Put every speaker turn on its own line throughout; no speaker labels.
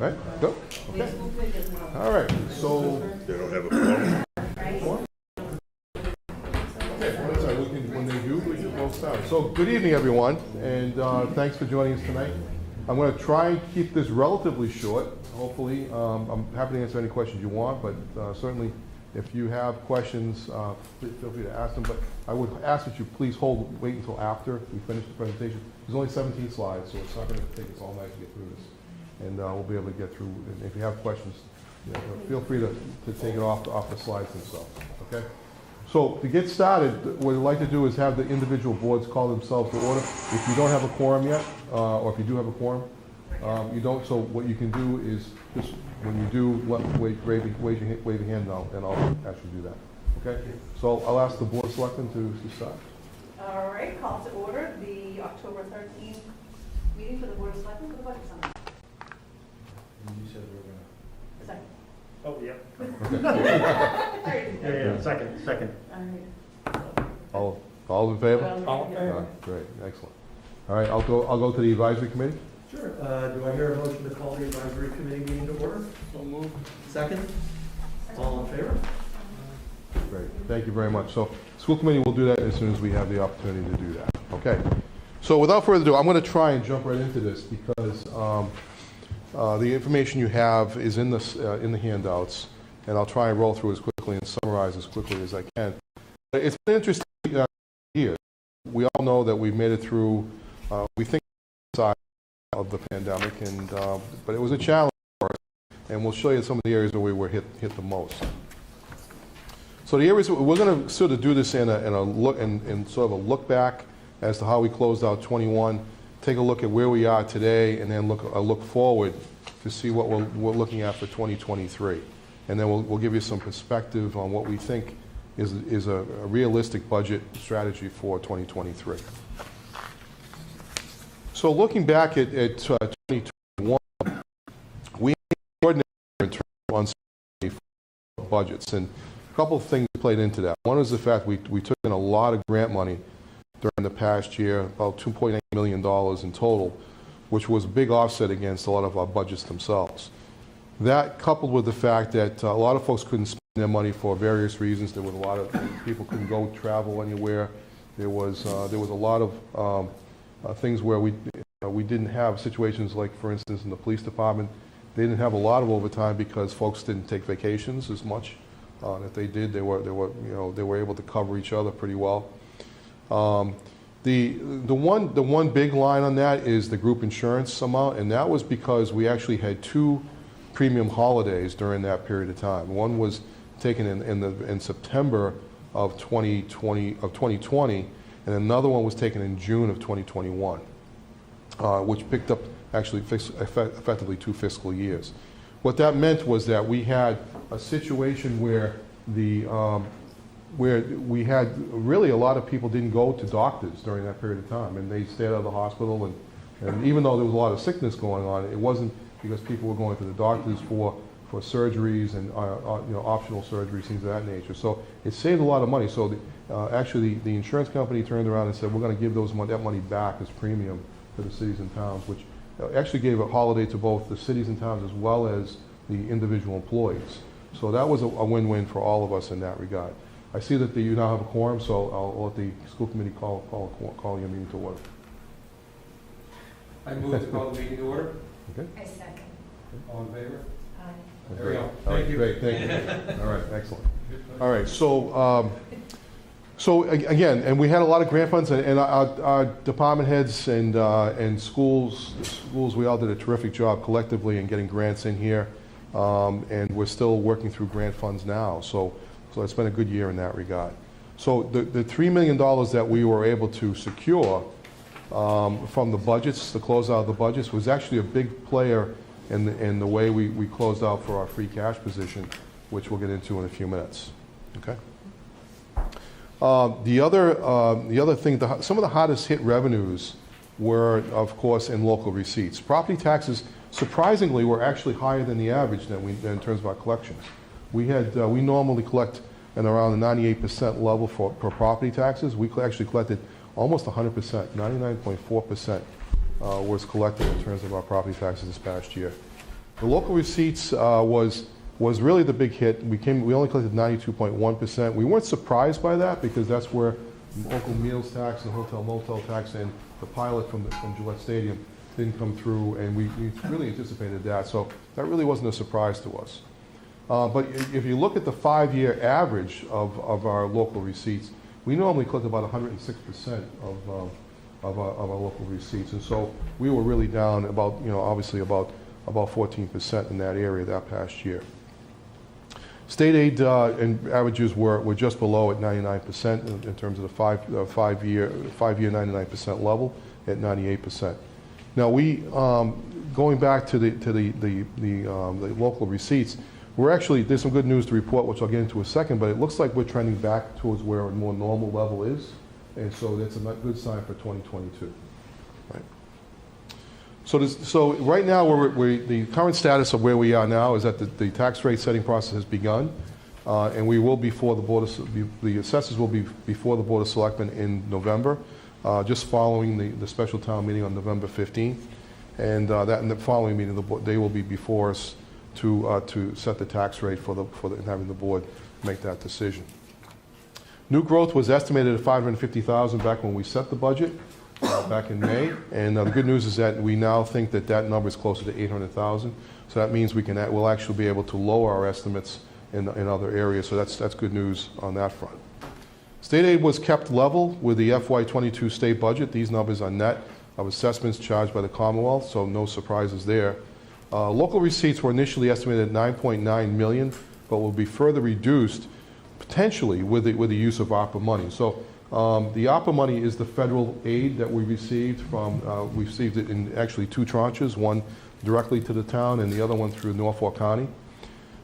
Right? Go. Okay. All right. So
They don't have a phone.
when they do, we can both start. So good evening, everyone, and thanks for joining us tonight. I'm going to try and keep this relatively short. Hopefully, I'm happy to answer any questions you want, but certainly, if you have questions, feel free to ask them. But I would ask that you please wait until after we finish the presentation. There's only 17 slides, so it's not going to take us all night to get through this, and we'll be able to get through. And if you have questions, feel free to take it off the slides themselves. Okay. So to get started, what I'd like to do is have the individual boards call themselves to order. If you don't have a quorum yet, or if you do have a quorum, you don't. So what you can do is just when you do, wave your hand now, and I'll actually do that. Okay. So I'll ask the board of selectmen to start.
All right. Call to order the October 13th meeting for the board of selectmen for the budget summit.
You said we were
Second.
gonna. Oh, yeah.
Sorry.
Yeah, second.
All
All in favor?
right.
All in favor.
Great, excellent. All right, I'll go to the advisory committee.
Sure. Do I hear a motion to call the advisory committee meeting to order? So moved. Second. All in favor?
Great, thank you very much. So, school committee will do that as soon as we have the opportunity to do that. Okay. So, without further ado, I'm going to try and jump right into this because the information you have is in the handouts, and I'll try and roll through as quickly and summarize as quickly as I can. It's been interesting year. We all know that we've made it through. We think side of the pandemic, and but it was a challenge for us, and we'll show you some of the areas where we were hit the most. So the areas we're going to sort of do this in a look and sort of a look back as to how we closed out 21. Take a look at where we are today, and then look forward to see what we're looking at for 2023, and then we'll give you some perspective on what we think is a realistic budget strategy for 2023. So looking back at 2021, we had an extraordinary in terms of uncertainty for budgets, and a couple of things played into that. One is the fact we took in a lot of grant money during the past year, about $2.8 million in total, which was a big offset against a lot of our budgets themselves. That, coupled with the fact that a lot of folks couldn't spend their money for various reasons. There was a lot of people couldn't go travel anywhere. There was a lot of things where we didn't have situations like, for instance, in the police department, they didn't have a lot of overtime because folks didn't take vacations as much. If they did, they were able to cover each other pretty well. The one big line on that is the group insurance amount, and that was because we actually had two premium holidays during that period of time. One was taken in September of 2020, and another one was taken in June of 2021, which picked up actually effectively 2 fiscal years. What that meant was that we had a situation where where we had really a lot of people didn't go to doctors during that period of time, and they stayed out of the hospital, and even though there was a lot of sickness going on, it wasn't because people were going to the doctors for surgeries and optional surgeries, things of that nature. So it saved a lot of money. So actually the insurance company turned around and said, we're going to give that money back as premium to the cities and towns, which actually gave a holiday to both the cities and towns as well as the individual employees. So that was a win-win for all of us in that regard. I see that you now have a quorum, so I'll let the school committee call your meeting to order.
I move to call the meeting to order.
Okay.
I second.
All in favor?
Aye.
There we go.
All right,
Thank you.
great, thank you. All right, excellent. All right, so again, and we had a lot of grant funds, and our department heads and schools, we all did a terrific job collectively in getting grants in here, and we're still working through grant funds now. So it's been a good year in that regard. So the $3 million that we were able to secure from the budgets, the closeout of the budgets, was actually a big player in the way we closed out for our free cash position, which we'll get into in a few minutes. Okay. The other thing, some of the hardest hit revenues were, of course, in local receipts. Property taxes, surprisingly, were actually higher than the average in terms of our collections. We normally collect at around the 98% level for property taxes. We actually collected almost 100%, 99.4% was collected in terms of our property taxes this past year. The local receipts was really the big hit. We only collected 92.1%. We weren't surprised by that because that's where local meals tax and hotel motel tax and the pilot from Gillette Stadium didn't come through, and we really anticipated that. So that really wasn't a surprise to us. But if you look at the 5-year average of our local receipts, we normally collect about 106% of our local receipts. And so we were really down about, obviously about 14% in that area that past year. State aid and averages were just below at 99% in terms of the five-year 99% level at 98%. Now going back to the local receipts, there's some good news to report, which I'll get into in a second, but it looks like we're trending back towards where a more normal level is, and so that's a good sign for 2022. Right. So right now, the current status of where we are now is that the tax rate setting process has begun, and we will the assessors will be before the Board of Selectmen in November, just following the special town meeting on November 15th, and in the following meeting, they will be before us to set the tax rate for having the board make that decision. New growth was estimated at $550,000 back when we set the budget. Back in May, and the good news is that we now think that number is closer to $800,000. So that means we'll actually be able to lower our estimates in other areas. So that's good news on that front. State aid was kept level with the FY22 state budget. These numbers are net of assessments charged by the Commonwealth, so no surprises there. Local receipts were initially estimated at $9.9 million, but will be further reduced potentially with the use of ARPA money. So. The ARPA money is the federal aid that we received we received it in actually 2 tranches, one directly to the town and the other one through Norfolk County.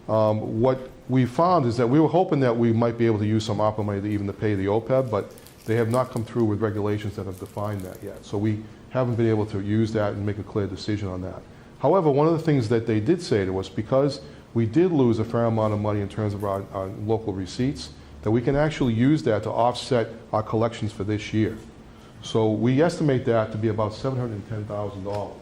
What we found is that we were hoping that we might be able to use some ARPA money to pay the OPEB, but they have not come through with regulations that have defined that yet. So we haven't been able to use that and make a clear decision on that. However, one of the things that they did say to us, because we did lose a fair amount of money in terms of our local receipts, that we can actually use that to offset our collections for this year. So we estimate that to be about $710,000.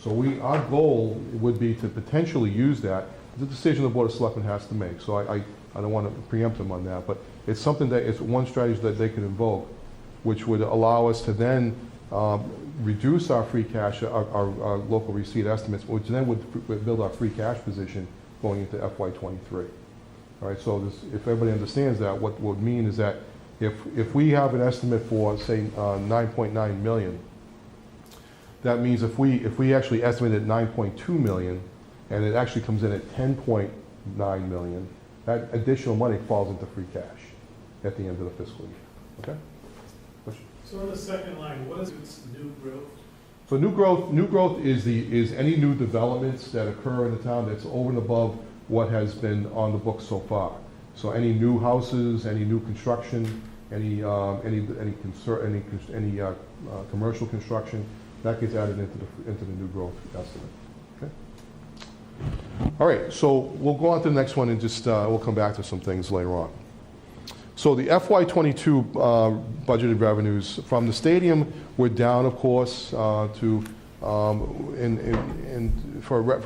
So our goal would be to potentially use that. It's a decision the Board of Selectmen has to make. So I don't want to preempt them on that, but it's something it's one strategy that they could invoke, which would allow us to then reduce our free cash, our local receipt estimates, which then would build our free cash position going into FY23. All right, so if everybody understands that, what would mean is that if we have an estimate for, say, 9.9 million, that means if we actually estimate at 9.2 million, and it actually comes in at 10.9 million, that additional money falls into free cash at the end of the fiscal year. Okay? Question?
So on the second line, what is its new growth?
So new growth is any new developments that occur in the town that's over and above what has been on the books so far. So any new houses, any new construction, any commercial construction, that gets added into the new growth estimate. Okay. All right. So we'll go on to the next one and just we'll come back to some things later on. So the FY22 budgeted revenues from the stadium were down, of course, for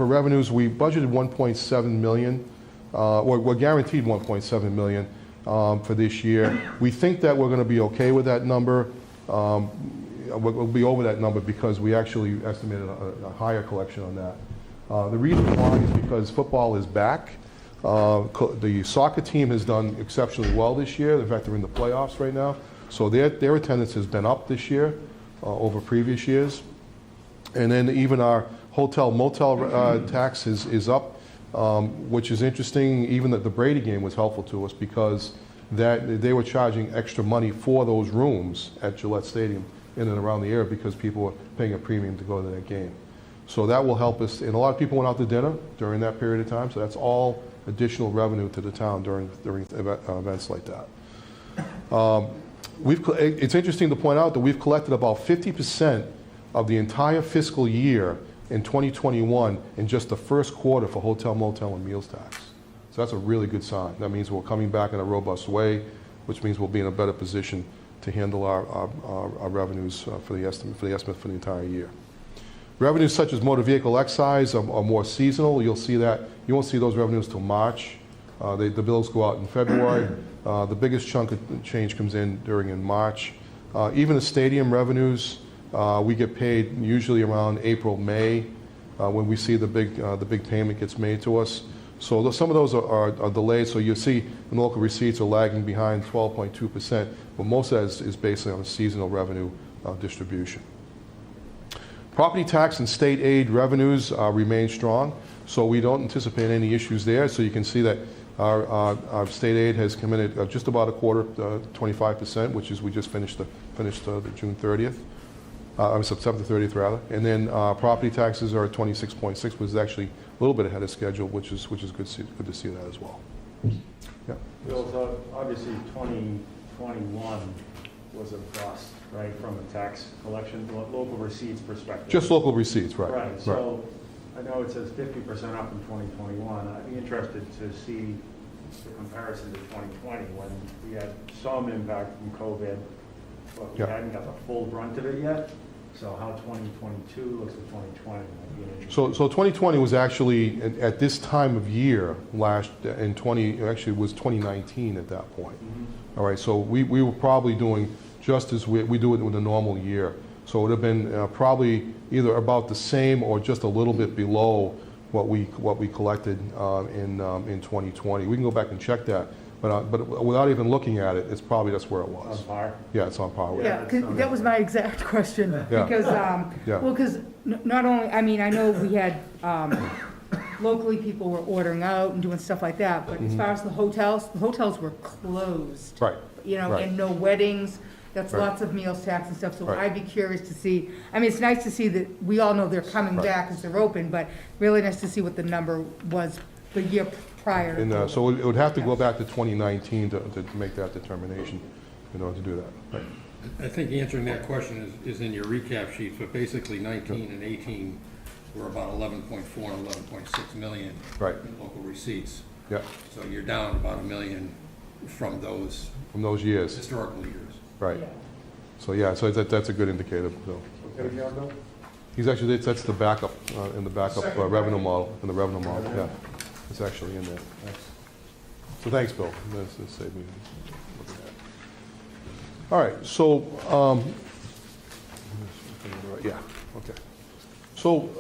revenues, we budgeted 1.7 million, we're guaranteed 1.7 million for this year. We think that we're going to be okay with that number. We'll be over that number because we actually estimated a higher collection on that. The reason why is because football is back. The soccer team has done exceptionally well this year. In fact, they're in the playoffs right now. So their attendance has been up this year over previous years. And then even our hotel motel tax is up, which is interesting. Even the Brady game was helpful to us because they were charging extra money for those rooms at Gillette Stadium in and around the area because people were paying a premium to go to that game. So that will help us. And a lot of people went out to dinner during that period of time. So that's all additional revenue to the town during events like that. It's interesting to point out that we've collected about 50% of the entire fiscal year in 2021 in just the first quarter for hotel, motel, and meals tax. So that's a really good sign. That means we're coming back in a robust way, which means we'll be in a better position to handle our revenues for the estimate for the entire year. Revenues such as motor vehicle excise are more seasonal. You'll see that, you won't see those revenues till March. The bills go out in February. The biggest chunk of change comes in in March. Even the stadium revenues, we get paid usually around April, May, when we see the big payment gets made to us. So some of those are delayed. So you see the local receipts are lagging behind 12.2%, but most of that is basically on a seasonal revenue distribution. Property tax and state aid revenues remain strong, so we don't anticipate any issues there. So you can see that our state aid has come in at just about a quarter, 25%, which is we just finished the June 30th. September 30th rather, and then property taxes are at 26.6, which is actually a little bit ahead of schedule, which is good to see that as well. Yeah.
Bill, so obviously 2021 was a bust, right, from a tax collection, local receipts perspective.
Just local receipts, right?
Right. So I know it says 50% up in 2021. I'd be interested to see the comparison to 2020 when we had some impact from COVID, but we hadn't got the full brunt of it yet. So how 2022 looks to 2020 might be an interesting.
So 2020 was actually at this time of year actually was 2019 at that point.
Mm-hmm.
All right, so we were probably doing just as we do it with a normal year. So it would have been probably either about the same or just a little bit below what we collected in 2020. We can go back and check that. But without even looking at it, that's where it was.
On par?
Yeah, it's on par with it.
Yeah, 'cause that was my exact question,
Yeah.
because,
Yeah.
well, because not only, I mean, I know we had, locally people were ordering out and doing stuff like that, but as far as the hotels were closed.
Right.
You know,
Right.
and no weddings, that's
Right.
lots of meals tax and stuff, so
Right.
I'd be curious to see, I mean, it's nice to see that, we all know they're coming
Right.
back as they're open, but really nice to see what the number was the year prior. to
And
COVID.
so it would have to go back to 2019 to make that determination in order to do that. Right.
I think answering that question is in your recap sheets, but basically 19 and 18 were about 11.4 and 11.6 million
Right.
in local receipts.
Yeah,
So you're down about $1 million from those
from those years.
historical years.
Right.
Yeah.
So yeah, so that's a good indicator. So
Okay, John, Bill?
he's actually that's the backup in the backup
Second
revenue
line.
model Yeah, it's actually in there. So thanks, Bill. That's saved me looking at it. All right. So yeah. Okay. So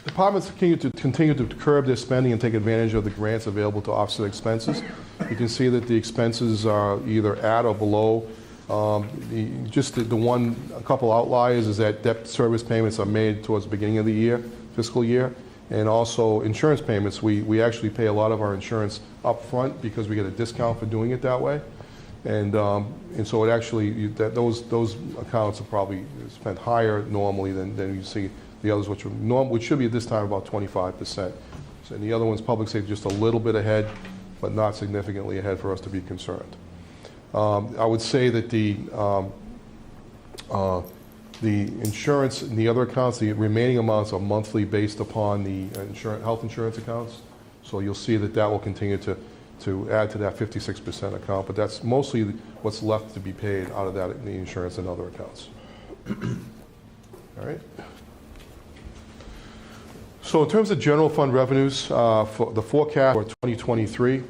departments continue to curb their spending and take advantage of the grants available to offset expenses. You can see that the expenses are either at or below. A couple outliers is that debt service payments are made towards the beginning of the fiscal year, and also insurance payments. We actually pay a lot of our insurance up front because we get a discount for doing it that way, and so it actually those accounts are probably spent higher normally than you see the others, which should be at this time about 25%. And the other ones, public safety, just a little bit ahead, but not significantly ahead for us to be concerned. I would say that the insurance and the other accounts, the remaining amounts are monthly based upon the health insurance accounts. So you'll see that will continue to add to that 56% account, but that's mostly what's left to be paid out of that in the insurance and other accounts. All right. So in terms of general fund revenues, for the forecast for 2023,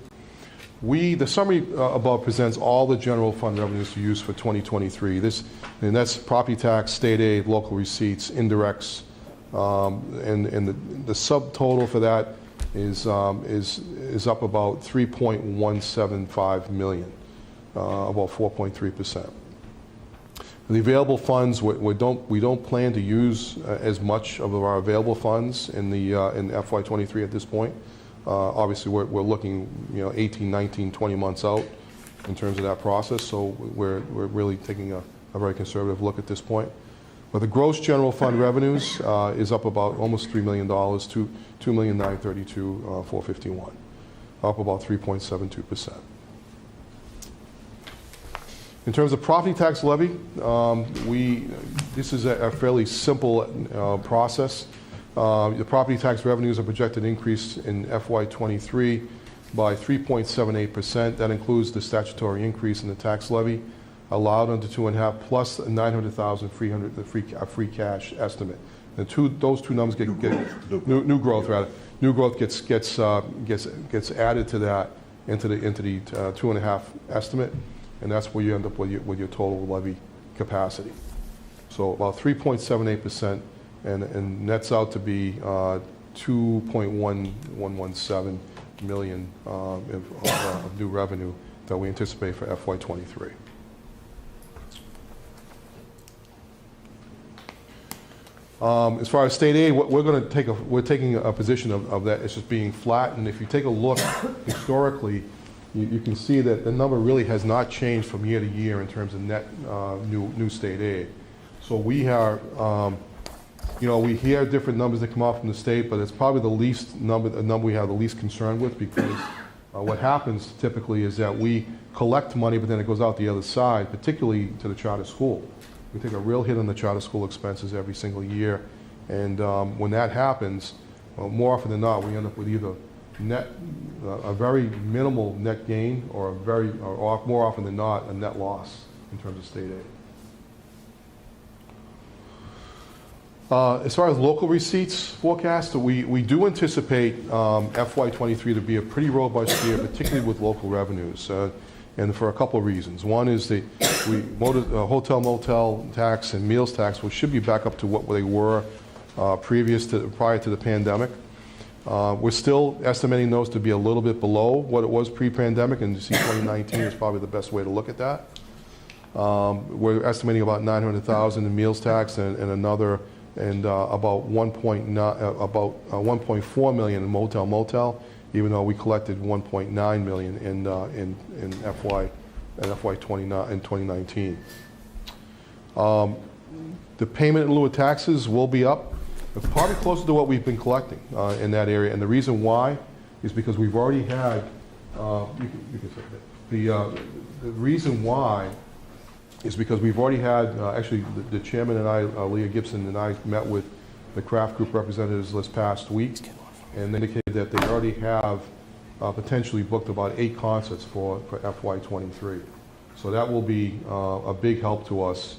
the summary above presents all the general fund revenues to use for 2023. And that's property tax, state aid, local receipts, indirects, and the subtotal for that is up about 3.175 million, about 4.3%. The available funds, we don't plan to use as much of our available funds in FY23 at this point. Obviously, we're looking 18, 19, 20 months out in terms of that process, so we're really taking a very conservative look at this point. But the gross general fund revenues is up about almost $3 million to $2,932,451, up about 3.72%. In terms of property tax levy, this is a fairly simple process. The property tax revenues are projected to increase in FY23 by 3.78%. That includes the statutory increase in the tax levy. allowed under 2.5, plus 900,000 free cash estimate. Those two numbers get new growth rather. New growth gets added to that into the 2.5 estimate, and that's where you end up with your total levy capacity. So about 3.78%, and nets out to be 2.117 million of new revenue that we anticipate for FY23. As far as state aid, we're taking a position of that it's just being flat, and if you take a look historically, you can see that the number really has not changed from year to year in terms of net new state aid. So we are, we hear different numbers that come out from the state, but it's probably the number we have the least concern with, because what happens typically is that we collect money, but then it goes out the other side, particularly to the charter school. We take a real hit on the charter school expenses every single year, and when that happens, more often than not, we end up with either a very minimal net gain, or more often than not, a net loss in terms of state aid. As far as local receipts forecast, we do anticipate FY23 to be a pretty robust year, particularly with local revenues, and for a couple of reasons. One is the hotel, motel tax and meals tax, which should be back up to what they were prior to the pandemic. We're still estimating those to be a little bit below what it was pre-pandemic, and you see 2019 is probably the best way to look at that. We're estimating about 900,000 in meals tax and about 1.4 million in motel, even though we collected 1.9 million in FY2019. The payment in lieu of taxes will be up. It's probably closer to what we've been collecting in that area, and the reason why is because we've already had. You can say that. The reason why is because we've already had. Actually, the chairman and I, Leah Gibson, and I met with the Kraft Group representatives this past week, and they indicated that they already have potentially booked about 8 concerts for FY23. So that will be a big help to us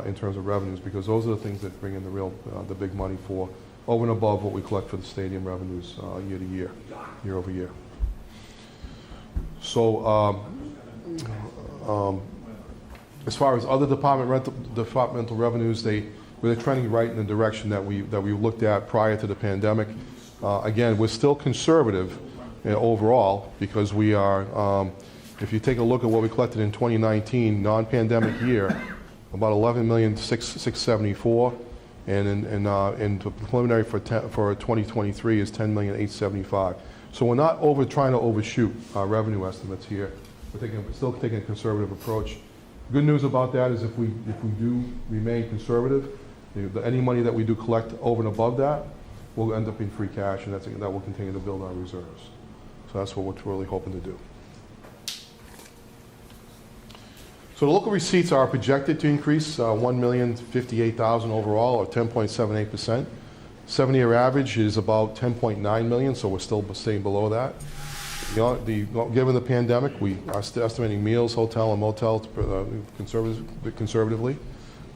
in terms of revenues, because those are the things that bring in the big money for over and above what we collect for the stadium revenues year to year, year over year. So as far as other departmental revenues, they're trending right in the direction that we looked at prior to the pandemic. Again, we're still conservative overall, because we are. If you take a look at what we collected in 2019, non-pandemic year, about 11,674,000, and the preliminary for 2023 is 10,875,000. So we're not trying to overshoot our revenue estimates here. We're still taking a conservative approach. Good news about that is if we do remain conservative, any money that we do collect over and above that will end up in free cash, and that will continue to build our reserves. So that's what we're really hoping to do. So the local receipts are projected to increase 1,058,000 overall, or 10.78%. 7-year average is about 10.9 million, so we're still staying below that. Given the pandemic, we are still estimating meals, hotel, and motel conservatively.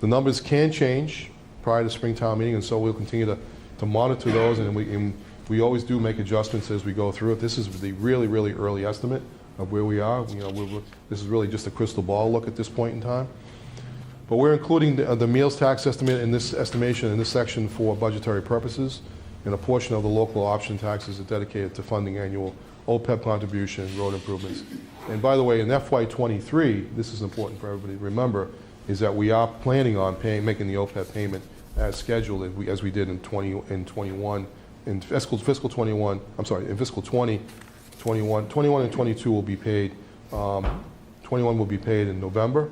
The numbers can change prior to Springtown meeting, and so we'll continue to monitor those, and we always do make adjustments as we go through it. This is the really, really early estimate of where we are. This is really just a crystal ball look at this point in time. But we're including the meals tax estimate in this estimation in this section for budgetary purposes, and a portion of the local option taxes are dedicated to funding annual OPEB contribution and road improvements. And by the way, in FY23, this is important for everybody to remember, is that we are planning on making the OPEB payment as scheduled, as we did in fiscal 21. I'm sorry, in fiscal 20, 21 and 22 will be paid. 21 will be paid in November,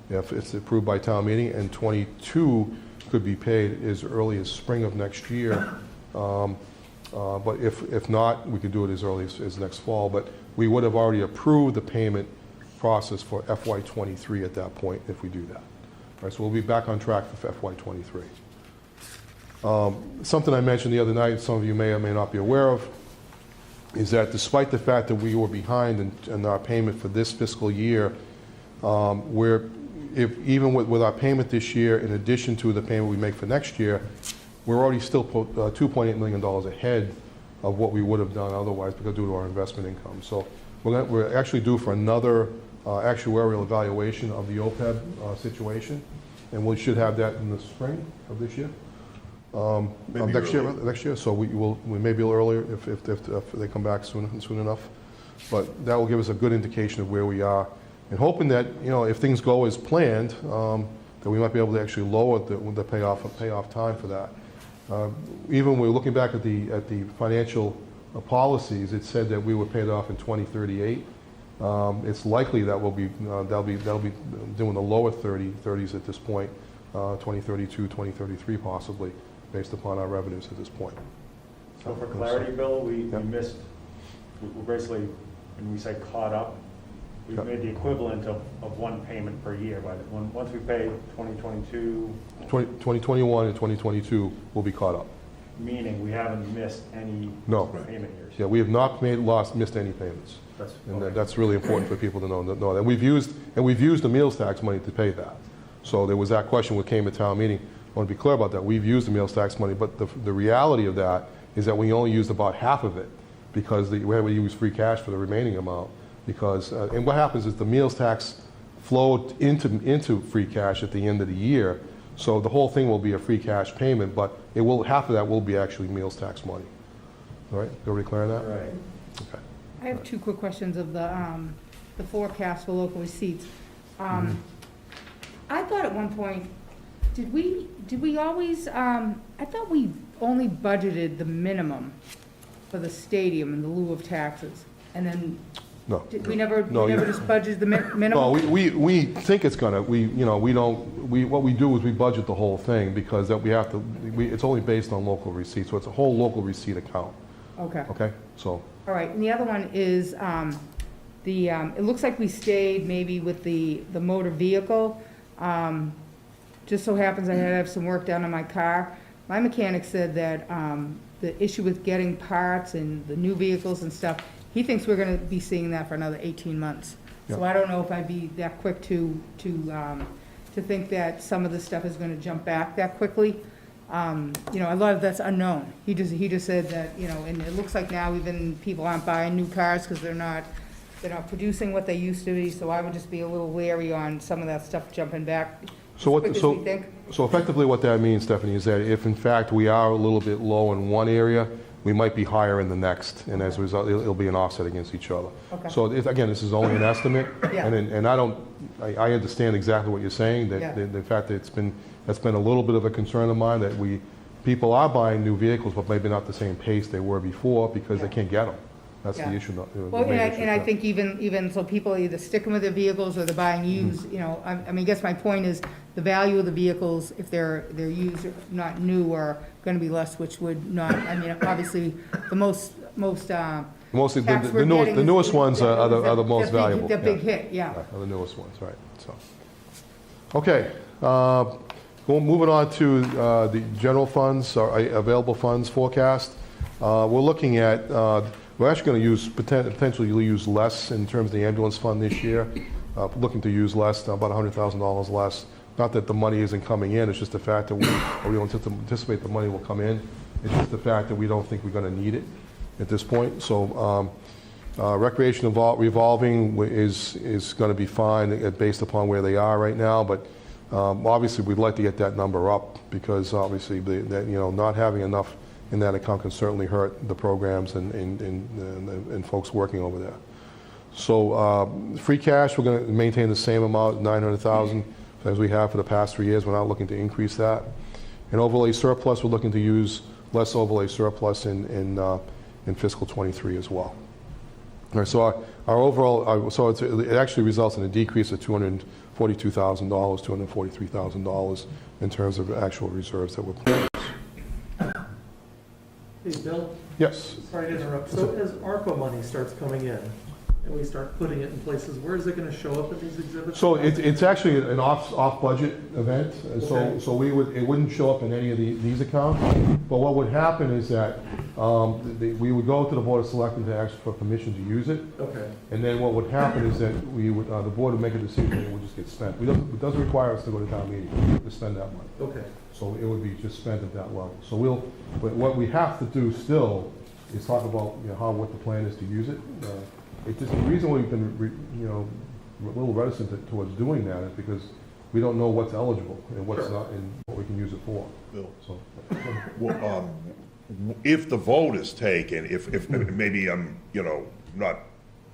if it's approved by town meeting, and 22 could be paid as early as spring of next year. But if not, we could do it as early as next fall. But we would have already approved the payment process for FY23 at that point if we do that. All right, so we'll be back on track for FY23. Something I mentioned the other night, some of you may or may not be aware of, is that despite the fact that we were behind in our payment for this fiscal year, we're if even with our payment this year, in addition to the payment we make for next year, we're already still $2.8 million ahead of what we would have done otherwise because due to our investment income. So we're actually due for another actuarial evaluation of the OPEB situation, and we should have that in the spring of this year.
Maybe
Next year. So we may be a little earlier if they come back soon enough. But that will give us a good indication of where we are, and hoping that, you know, if things go as planned, that we might be able to actually lower the payoff time for that. Even when we're looking back at the financial policies, it said that we were paid off in 2038. It's likely that they'll be doing the lower 30s at this point, 2032, 2033 possibly, based upon our revenues at this point.
So for clarity, Bill, we
Yep.
missed, we're basically, when we say caught up, we've
Yep.
made the equivalent of one payment per year. Once we pay 2022,
2021 and 2022 will be caught up.
meaning we haven't missed any
No.
payment years.
Yeah, we have not missed any payments. And
okay.
that's really important for people to know that. We've used the meals tax money to pay that. So there was that question what came at town meeting. I want to be clear about that. We've used the meals tax money, but the reality of that is that we only used about half of it because we had to use free cash for the remaining amount. Because and what happens is the meals tax flowed into free cash at the end of the year. So the whole thing will be a free cash payment, but half of that will be actually meals tax money. All right, everybody clear on that?
Right.
Okay.
I have two quick questions of the forecast for local receipts. I thought at one point, did we always, I thought we only budgeted the minimum for the stadium in the lieu of taxes, and then
No.
we never
No, you-
just budgeted the minimum?
No, we think it's gonna, what we do is we budget the whole thing because that it's only based on local receipts, so it's a whole local receipt account,
Okay.
okay? So,
All right, and the other one is, it looks like we stayed maybe with the motor vehicle. Just so happens I had to have some work done on my car. My mechanic said that the issue with getting parts and the new vehicles and stuff, he thinks we're gonna be seeing that for another 18 months. So
Yeah.
I don't know if I'd be that quick to think that some of this stuff is gonna jump back that quickly. You know, a lot of that's unknown. He just said that, you know, and it looks like now even people aren't buying new cars because they're not producing what they used to be, so I would just be a little wary on some of that stuff jumping back as quick as we think.
So effectively what that means, Stephanie, is that if in fact we are a little bit low in one area, we might be higher in the next, and as a result, it'll be an offset against each other.
Okay.
So again, this is only an estimate,
Yeah.
and I understand exactly what you're saying,
Yeah.
that the fact that that's been a little bit of a concern of mine, that people are buying new vehicles, but maybe not the same pace they were before because they
Yeah.
can't get them. That's the
Yeah.
issue.
Well, and I think even so people are either sticking with their vehicles or they're buying used, you know, I mean, I guess my point is the value of the vehicles, if they're used, not new, are gonna be less, which would not, I mean, obviously, the most
Mostly,
tax we're
the
getting
newest
is-
ones are the most valuable.
The big
yeah.
hit, yeah.
Right, are the newest ones, right, so. Okay, moving on to the general funds, or available funds forecast. We're looking at, we're actually going to potentially use less in terms of the ambulance fund this year. Looking to use less, about $100,000 less. Not that the money isn't coming in, it's just the fact that we don't anticipate the money will come in. It's just the fact that we don't think we're going to need it at this point. So recreation revolving is going to be fine based upon where they are right now, but obviously we'd like to get that number up because obviously not having enough in that account can certainly hurt the programs and folks working over there. So free cash, we're going to maintain the same amount, $900,000, as we have for the past 3 years. We're not looking to increase that. And overlay surplus, we're looking to use less overlay surplus in fiscal '23 as well. All right, so our overall, it actually results in a decrease of $242,000, $243,000 in terms of actual reserves that we're planning.
Hey, Bill,
Yes.
sorry to interrupt. So as ARPA money starts coming in, and we start putting it in places, where is it gonna show up in these exhibits?
So it's actually an off-budget event, and
Okay.
so it wouldn't show up in any of these accounts. But what would happen is that we would go to the Board of Selectmen to ask for permission to use it,
Okay,
and then what would happen is that the board would make a decision, and it would just get spent. It doesn't require us to go to town meeting to spend that money.
okay,
So it would be just spent at that level. So but what we have to do still is talk about, what the plan is to use it. It's just, the reason we've been, a little reticent towards doing that is because we don't know what's eligible and what's
Sure.
not, and what we can use it for.
Bill,
So,
well, if the vote is taken, if maybe I'm, not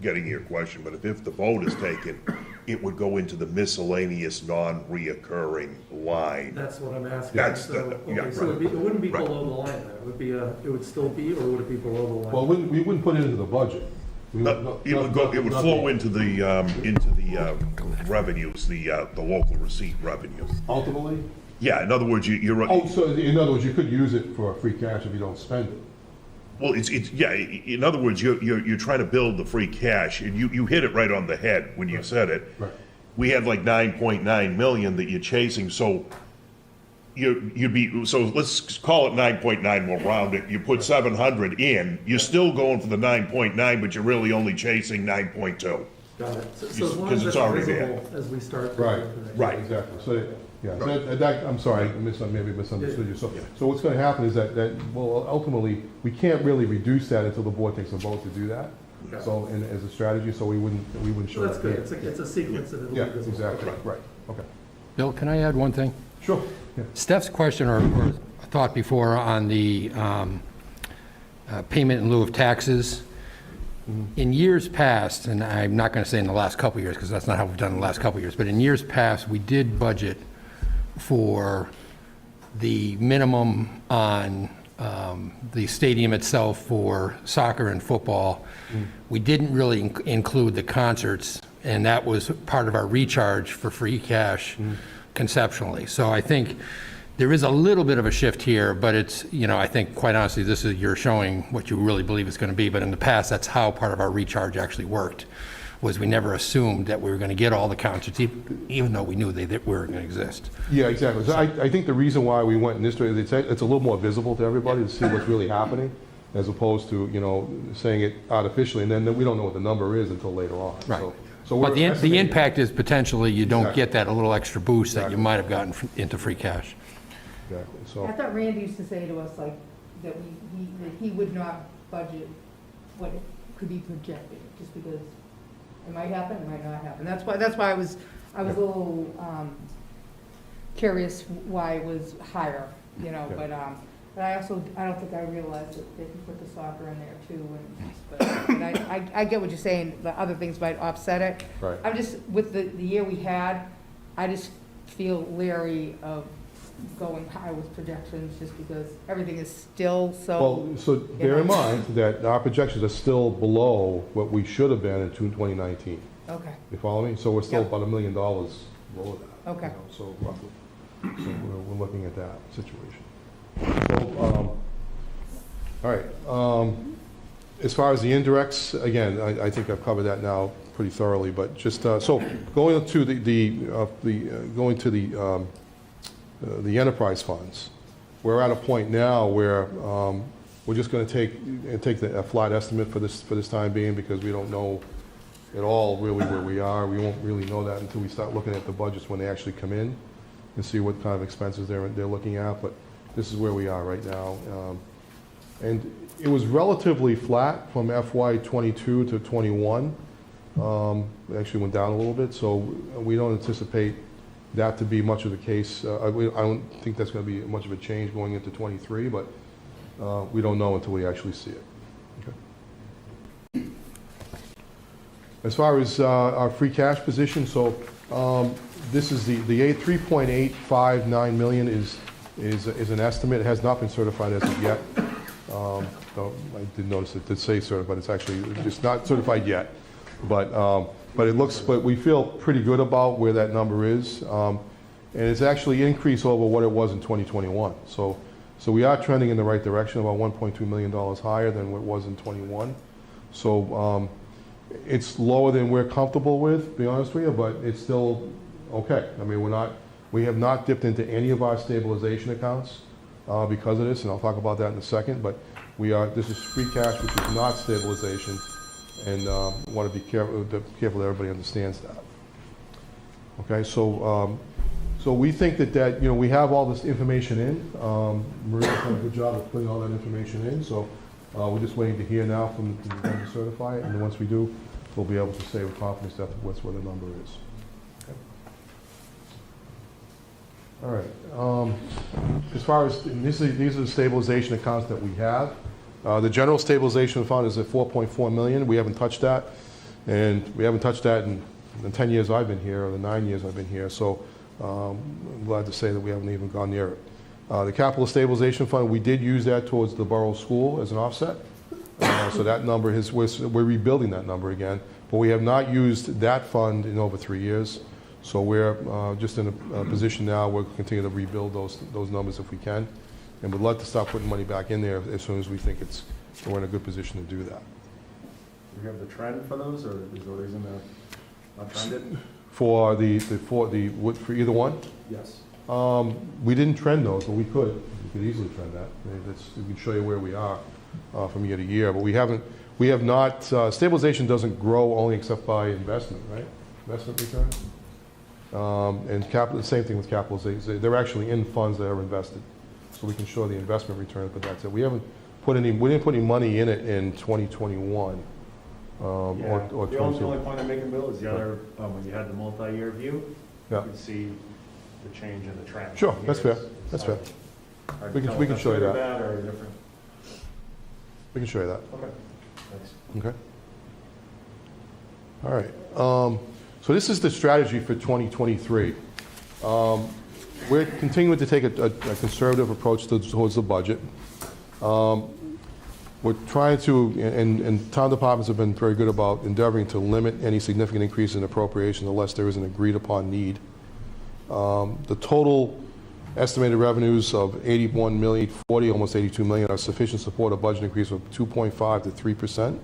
getting your question, but if the vote is taken, it would go into the miscellaneous, non-reoccurring line.
that's what I'm asking.
That's
So,
the- yeah,
okay, so it wouldn't be
right.
below the line then, it would still be, or would it be below the line?
well, we wouldn't put it into the budget. We would-
It would go, it would flow into the revenues, the local receipt revenue.
Ultimately?
Yeah, in other words, you're.
Oh, so in other words, you could use it for free cash if you don't spend it.
Well, yeah, in other words, you're trying to build the free cash, and you hit it right on the head when you said it.
Right.
We had like 9.9 million that you're chasing, so so let's call it 9.9, we'll round it. You put 700 in, you're still going for the 9.9, but you're really only chasing 9.2.
Got it. So as long
Because
as
it's
it's
already there.
visible as we start.
Right.
Right.
Exactly. So, I'm sorry, I maybe misunderstood you. So what's gonna happen is that, well, ultimately, we can't really reduce that until the board takes a vote to do that.
Okay.
So, and as a strategy, so we wouldn't
So
show
that's
that
good,
here.
it's a sequence that it'll be
Yeah,
visible.
exactly,
Okay.
right, okay.
Bill, can I add one thing?
Sure, yeah.
Steph's question or thought before on the payment in lieu of taxes. In years past, and I'm not going to say in the last couple of years, because that's not how we've done in the last couple of years, but in years past, we did budget for the minimum on the stadium itself for soccer and football. We didn't really include the concerts, and that was part of our recharge for free cash conceptually. So I think there is a little bit of a shift here, but it's, I think quite honestly, you're showing what you really believe it's going to be, but in the past, that's how part of our recharge actually worked, was we never assumed that we were going to get all the concerts, even though we knew they were going to exist.
Yeah, exactly. So I think the reason why we went in this way is it's a little more visible to everybody to see what's really happening, as opposed to, saying it artificially, and then we don't know what the number is until later on.
Right.
So we're
But the
estimating-
impact is potentially you don't
Exactly.
get that a little extra boost that you
Exactly.
might have gotten into free cash.
Exactly,
I
so,
thought Randy used to say to us, like, that that he would not budget what could be projected, just because it might happen, it might not happen. That's why I was a little, curious why it was higher,
Yeah.
but I don't think I realized that they can put the soccer in there too, and I get what you're saying, the other things might offset it.
right.
I'm just, with the year we had, I just feel leery of going high with projections, just because everything is still so.
Well, so bear in mind that our projections are still below what we should have been in 2019.
Okay,
You follow me? So we're still
Yep.
about $1 million below that.
Okay.
So roughly. So we're looking at that situation. So, all right. As far as the indirects, again, I think I've covered that now pretty thoroughly, but just, so going to the enterprise funds, we're at a point now where we're just going to take a flat estimate for this time being, because we don't know at all really where we are. We won't really know that until we start looking at the budgets when they actually come in and see what kind of expenses they're looking at. But this is where we are right now. And it was relatively flat from FY '22 to '21. It actually went down a little bit, so we don't anticipate that to be much of the case. I don't think that's going to be much of a change going into '23, but we don't know until we actually see it. Okay. As far as our free cash position, so this is the 3.859 million is an estimate. It has not been certified as of yet. So I did notice it did say certified, but it's actually just not certified yet. But we feel pretty good about where that number is. And it's actually increased over what it was in 2021. So we are trending in the right direction, about $1.2 million higher than what it was in '21. So It's lower than we're comfortable with, to be honest with you, but it's still okay. I mean, we have not dipped into any of our stabilization accounts because of this, and I'll talk about that in a second, but this is free cash, which is not stabilization, and want to be careful that everybody understands that. Okay, so we think that, we have all this information in. Maria's done a good job of putting all that information in, so we're just waiting to hear now from them to certify it, and then once we do, we'll be able to say with confidence that what's where the number is. Okay. All right. As far as, these are the stabilization accounts that we have. The general stabilization fund is at 4.4 million. We haven't touched that, and we haven't touched that in the 10 years I've been here, or the 9 years I've been here. So I'm glad to say that we haven't even gone near it. The capital stabilization fund, we did use that towards the borough school as an offset. So that number is, we're rebuilding that number again, but we have not used that fund in over 3 years. So we're just in a position now where we'll continue to rebuild those numbers if we can. And we'd love to start putting money back in there as soon as we think we're in a good position to do that.
Do you have the trend for those, or is there a reason they're not trended?
For for either one?
Yes.
We didn't trend those, but we could. We could easily trend that. We can show you where we are from year to year, but we have not, stabilization doesn't grow only except by investment, right? Investment returns. And the same thing with capitalization. They're actually in funds that are invested. So we can show the investment returns, but that's it. We didn't put any money in it in 2021. Or
The only point I'm making, Bill, is the other, when you had the multi-year view, you
Yeah.
could see the change in the trend.
Sure, that's fair.
It's
That's
hard-
fair.
hard
We
to
can-
tell
we
if
can
that's
show you
good or
that.
bad or different.
We can show you that.
Okay, thanks.
Okay. All right. So this is the strategy for 2023. We're continuing to take a conservative approach towards the budget. We're trying to, and town departments have been very good about endeavoring to limit any significant increase in appropriation unless there is an agreed upon need. The total estimated revenues of 81 million, 40, almost 82 million are sufficient to support a budget increase of 2.5 to 3%.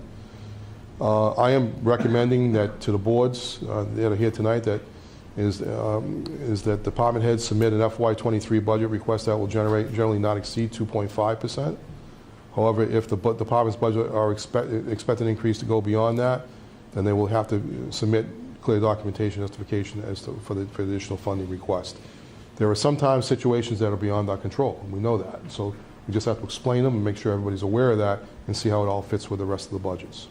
I am recommending that to the boards that are here tonight that is that department heads submit an FY23 budget request that will generally not exceed 2.5%. However, if the department's budget are expect an increase to go beyond that, then they will have to submit clear documentation justification for the additional funding request. There are sometimes situations that are beyond our control, and we know that. So we just have to explain them and make sure everybody's aware of that and see how it all fits with the rest of the budgets.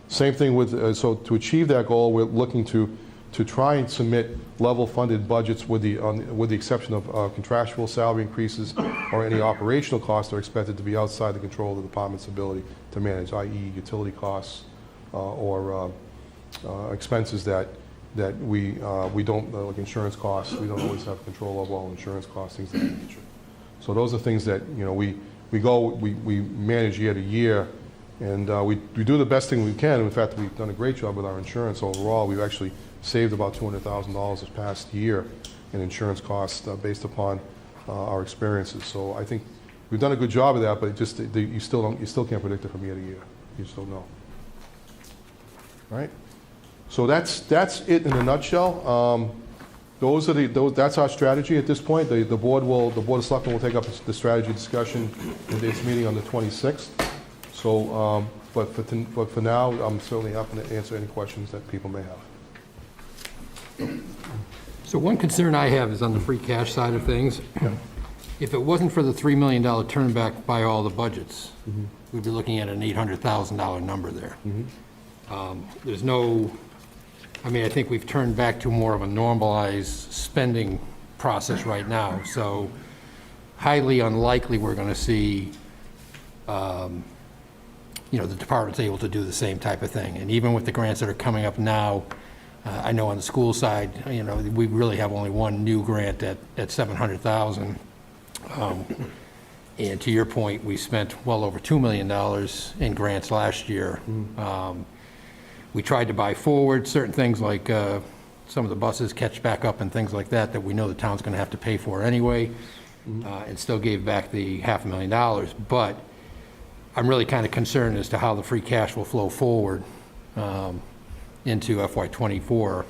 Same thing with, so to achieve that goal, we're looking to try and submit level-funded budgets with the exception of contractual salary increases or any operational costs that are expected to be outside the control of the department's ability to manage, i.e. utility costs or expenses that we don't, like insurance costs, we don't always have control of all insurance costs, things of that nature. So those are things that, we manage year to year, and we do the best thing we can. In fact, we've done a great job with our insurance overall. We've actually saved about $200,000 this past year in insurance costs based upon our experiences. So I think we've done a good job of that, but you still can't predict it from year to year. You just don't know. All right. So that's it in a nutshell. That's our strategy at this point. The Board of Selectmen will take up the strategy discussion in its meeting on the 26th. So, but for now, I'm certainly happy to answer any questions that people may have.
So one concern I have is on the free cash side of things. If it wasn't for the $3 million turn back by all the budgets, we'd be looking at an $800,000 number there. There's no, I think we've turned back to more of a normalized spending process right now, so highly unlikely we're going to see, the department's able to do the same type of thing. And even with the grants that are coming up now, I know on the school side, we really have only one new grant at $700,000. And to your point, we spent well over $2 million in grants last year. We tried to buy forward certain things like some of the buses catch back up and things like that we know the town's going to have to pay for anyway, and still gave back the $500,000. But I'm really kind of concerned as to how the free cash will flow forward into FY '24,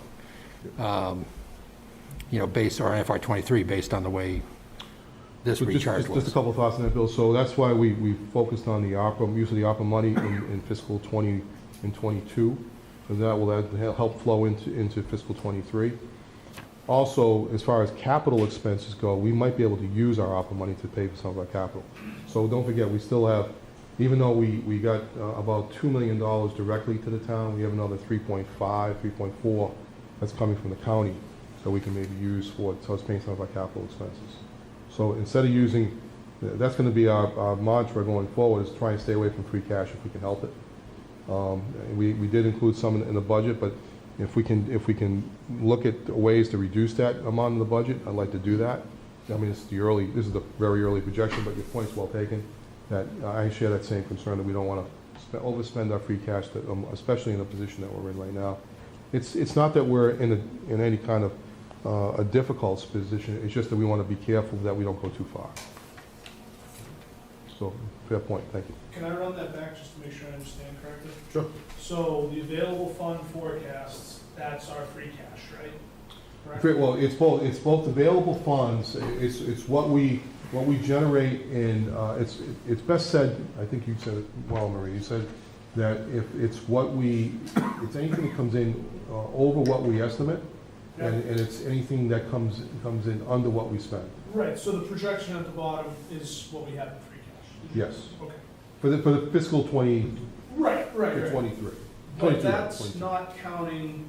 based, or FY '23, based on the way this
So
recharge
just a
was.
couple of thoughts on that, Bill. So that's why we focused on the ARPA, use of the ARPA money in fiscal 20 and 22, because that will help flow into fiscal 23. Also, as far as capital expenses go, we might be able to use our ARPA money to pay for some of our capital. So don't forget, we still have, even though we got about $2 million directly to the town, we have another 3.4 that's coming from the county that we can maybe use for paying some of our capital expenses. So instead of using, that's going to be our mantra going forward, is try and stay away from free cash if we can help it. We did include some in the budget, but if we can look at ways to reduce that amount in the budget, I'd like to do that. I mean, this is the very early projection, but your point's well taken, that I share that same concern, that we don't want to overspend our free cash, especially in the position that we're in right now. It's not that we're in any kind of a difficult position, it's just that we want to be careful that we don't go too far. So, fair point, thank you.
Can I run that back just to make sure I understand correctly?
Sure.
So the available fund forecasts, that's our free cash, right? Correct?
Well, it's both available funds, it's what we generate in, it's best said, I think you said it well, Marie, you said that if it's anything that comes in over what we estimate,
Yeah.
and it's anything that comes in under what we spend.
Right, so the projection at the bottom is what we have in free cash?
Yes.
Okay.
For the fiscal 20,
Right.
23.
But
22,
that's
22.
not counting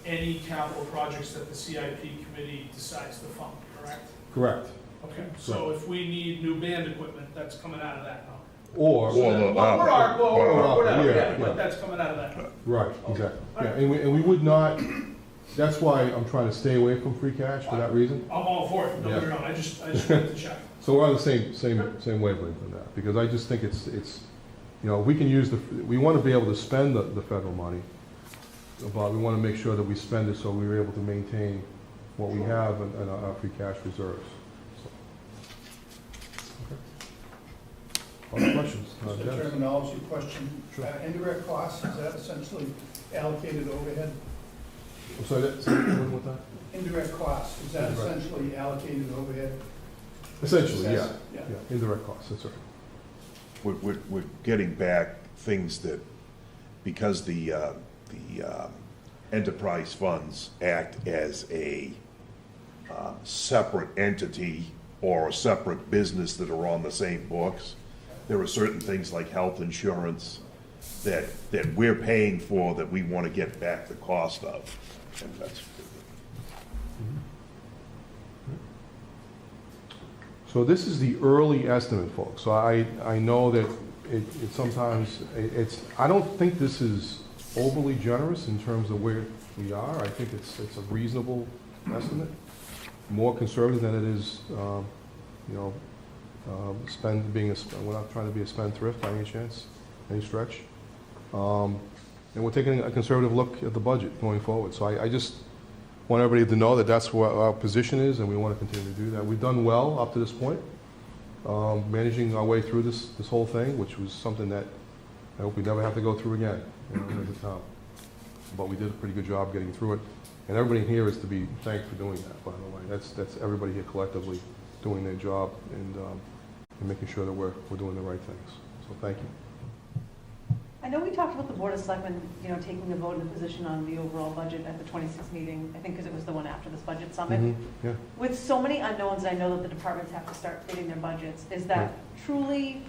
any capital projects that the CIP committee decides to fund, correct?
Correct.
Okay, so if we need new band equipment, that's coming out of that number.
Or,
Or the
Or whatever,
yeah,
yeah,
yeah.
but that's coming out of that number.
right, exactly. Yeah, and we would not, that's why I'm trying to stay away from free cash for that reason.
I'm all for it, don't get me wrong, I just wanted to check.
So we're on the same wavelength on that, because I just think it's, we can use we want to be able to spend the federal money, but we want to make sure that we spend it so we're able to maintain what we have in our free cash reserves. So, okay. Other questions?
Mr.
Dennis?
Terminology question.
Sure.
Indirect costs, is that essentially allocated overhead?
So what that?
Indirect costs, is that
Indirect.
essentially allocated overhead?
Essentially, yeah.
Yes.
Yeah, indirect costs, that's right.
We're getting back things that, because the enterprise funds act as a separate entity or a separate business that are on the same books, there are certain things like health insurance that we're paying for that we want to get back the cost of. And that's,
So this is the early estimate, folks. So I know that it sometimes, I don't think this is overly generous in terms of where we are. I think it's a reasonable estimate, more conservative than it is, we're not trying to be a spendthrift by any chance, any stretch. And we're taking a conservative look at the budget going forward. So I just want everybody to know that that's what our position is, and we want to continue to do that. We've done well up to this point, managing our way through this whole thing, which was something that I hope we never have to go through again as a town. But we did a pretty good job getting through it, and everybody here is to be thanked for doing that, by the way. That's everybody here collectively doing their job and making sure that we're doing the right things. So thank you.
I know we talked about the Board of Selectmen, taking a vote and a position on the overall budget at the 26th meeting, I think because it was the one after this budget summit.
Yeah.
With so many unknowns, I know that the departments have to start fitting their budgets. Is that truly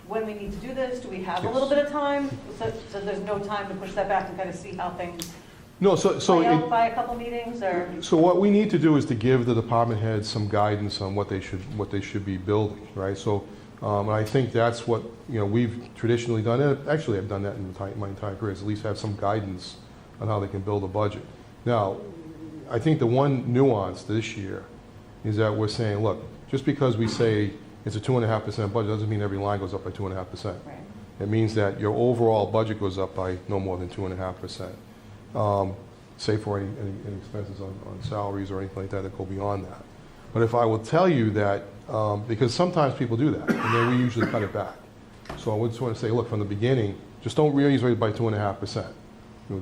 when we need to do this? Do we have a little bit of time? So there's no time to push that back and kind of see how things
No,
play out by a couple meetings, or?
So what we need to do is to give the department heads some guidance on what they should be building, right? So, and I think that's what, we've traditionally done, and actually I've done that in my entire career, is at least have some guidance on how they can build a budget. Now, I think the one nuance this year is that we're saying, look, just because we say it's a 2.5% budget doesn't mean every line goes up by 2.5%.
Right.
It means that your overall budget goes up by no more than 2.5%. Save for any expenses on salaries or anything like that that go beyond that. But if I will tell you that, because sometimes people do that, and then we usually cut it back. So I would just want to say, look, from the beginning, just don't raise it by 2.5%.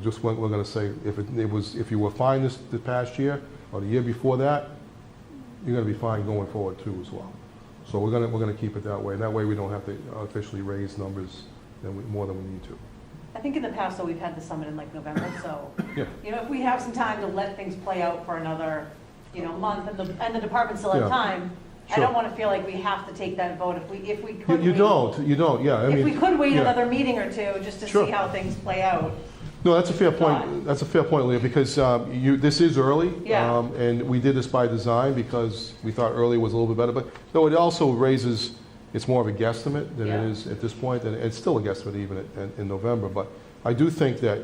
just what we're gonna say, if you were fine this past year, or the year before that, you're gonna be fine going forward too as well. So we're gonna keep it that way, and that way we don't have to officially raise numbers more than we need to.
I think in the past, though, we've had the summit in like November, so,
Yeah.
if we have some time to let things play out for another, month, and the department still have
Yeah.
time, I
Sure.
don't want to feel like we have to take that vote if we could.
You
wait-
don't, yeah, I mean.
If we could wait
yeah.
another meeting or two, just to
Sure.
see how things play out.
No, that's a fair point,
Thought.
that's a fair point, Leah, because this is early.
Yeah.
And we did this by design because we thought early was a little bit better, but though it also raises, it's more of a guesstimate than
Yeah.
it is at this point, and it's still a guesstimate even in November, but I do think that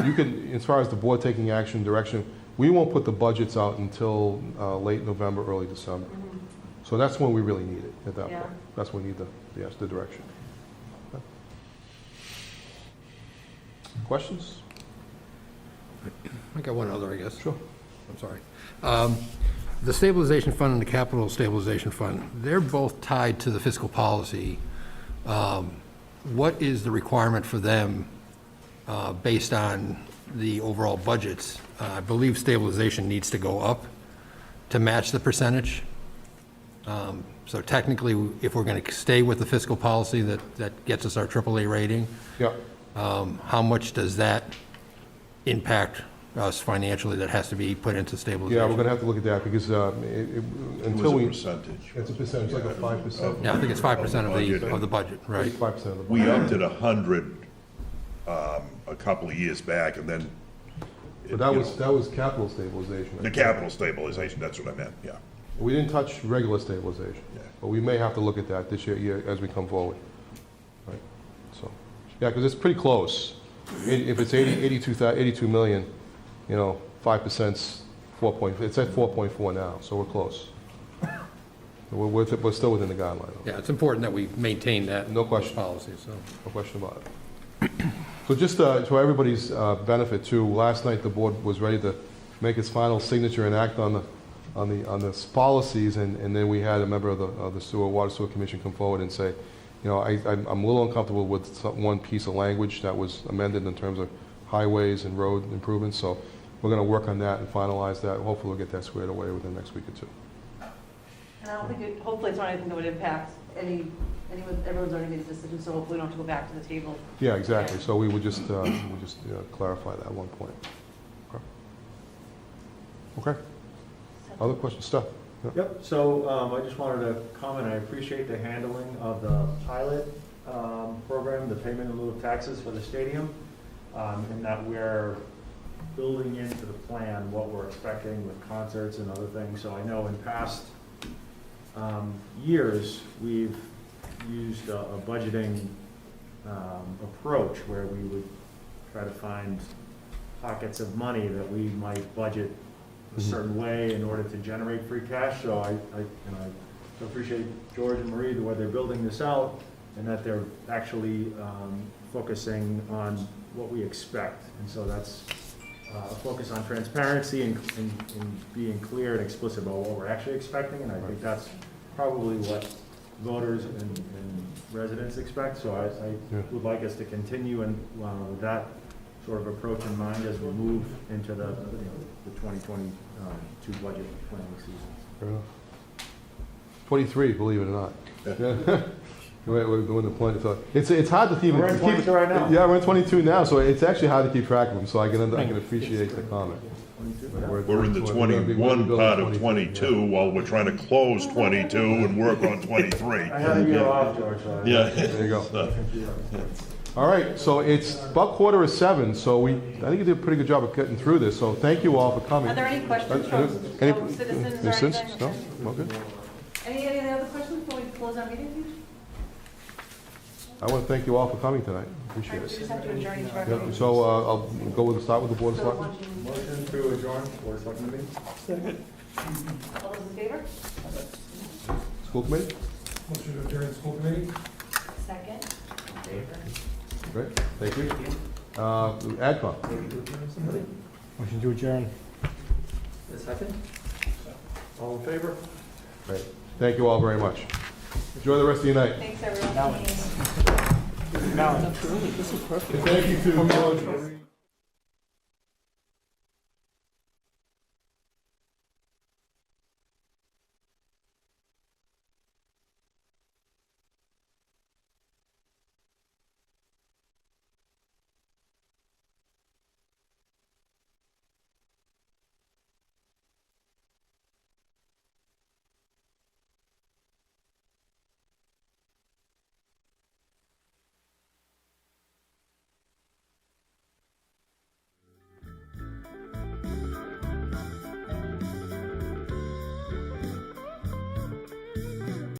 you can, as far as the board taking action, direction, we won't put the budgets out until late November, early December.
Mhm.
So that's when we really need it, at that
Yeah.
point. That's when we need the direction. Questions?
I got one other, I guess.
Sure.
I'm sorry. The stabilization fund and the capital stabilization fund, they're both tied to the fiscal policy. What is the requirement for them based on the overall budgets? I believe stabilization needs to go up to match the percentage. So technically, if we're going to stay with the fiscal policy that gets us our AAA rating,
Yeah.
how much does that impact us financially that has to be put into stabilization?
Yeah, we're gonna have to look at that, because
It
until
was a
we...
percentage.
It's a percentage, like a 5%.
Yeah, I think it's 5% of the budget, right?
5% of the...
We upped it 100 a couple of years back, and then.
But that was capital stabilization. I
The
think.
capital stabilization, that's what I meant, yeah.
We didn't touch regular stabilization.
Yeah.
But we may have to look at that this year as we come forward. Right, so, yeah, because it's pretty close. If it's 82 million, 5%'s 4 it's at 4.4 now, so we're close. We're still within the guideline, though.
Yeah, it's important that we maintain that.
No question.
Policy, so.
No question about it. So just to everybody's benefit too, last night the board was ready to make its final signature and act on the policies, and then we had a member of the Water Sewer Commission come forward and say, I'm a little uncomfortable with one piece of language that was amended in terms of highways and road improvements, so we're going to work on that and finalize that. Hopefully we'll get that squared away within the next week or two.
And I don't think, hopefully it's not anything that would impact everyone's already made a decision, so hopefully we don't have to go back to the table.
Yeah, exactly. So we would just clarify that at one point. Okay. Other questions? Stuff?
Yep, so I just wanted to comment, I appreciate the handling of the pilot program, the payment in lieu of taxes for the stadium, and that we're building into the plan what we're expecting with concerts and other things. So I know in past years, we've used a budgeting approach where we would try to find pockets of money that we might budget a certain way in order to generate free cash. So I appreciate George and Marie, the way they're building this out, and that they're actually focusing on what we expect. And so that's a focus on transparency and being clear and explicit about what we're actually expecting. And I think that's probably what voters and residents expect. So I would like us to continue with that sort of approach in mind as we move into the 2022 budget planning season.
Fair enough. 23, believe it or not. Yeah. We're doing the point. So it's hard to even
We're in 22 right now.
Yeah, we're in 22 now, so it's actually hard to keep track of them. So I can appreciate the comment.
We're in the 21 part of 22 while we're trying to close 22 and work on 23.
I had a year off, George. So
Yeah.
There you go. All right, so it's about 6:45, so I think you did a pretty good job of getting through this, so thank you all for coming.
Are there any questions from citizens or anything?
No? Okay.
Any other questions before we close our meeting?
I want to thank you all for coming tonight.
We
Appreciate it.
just have to adjourn each of our
Yeah,
meetings.
so I'll start with the Board of
So
Selectmen.
Motion to adjourn, Board of Selectmen meeting.
All those in favor?
School Committee?
Motion to adjourn school committee?
Second.
Great, thank you. AdCom?
Motion to adjourn. A second? All in favor?
Great, thank you all very much. Enjoy the rest of your night.
Thanks, everyone.
Thank you to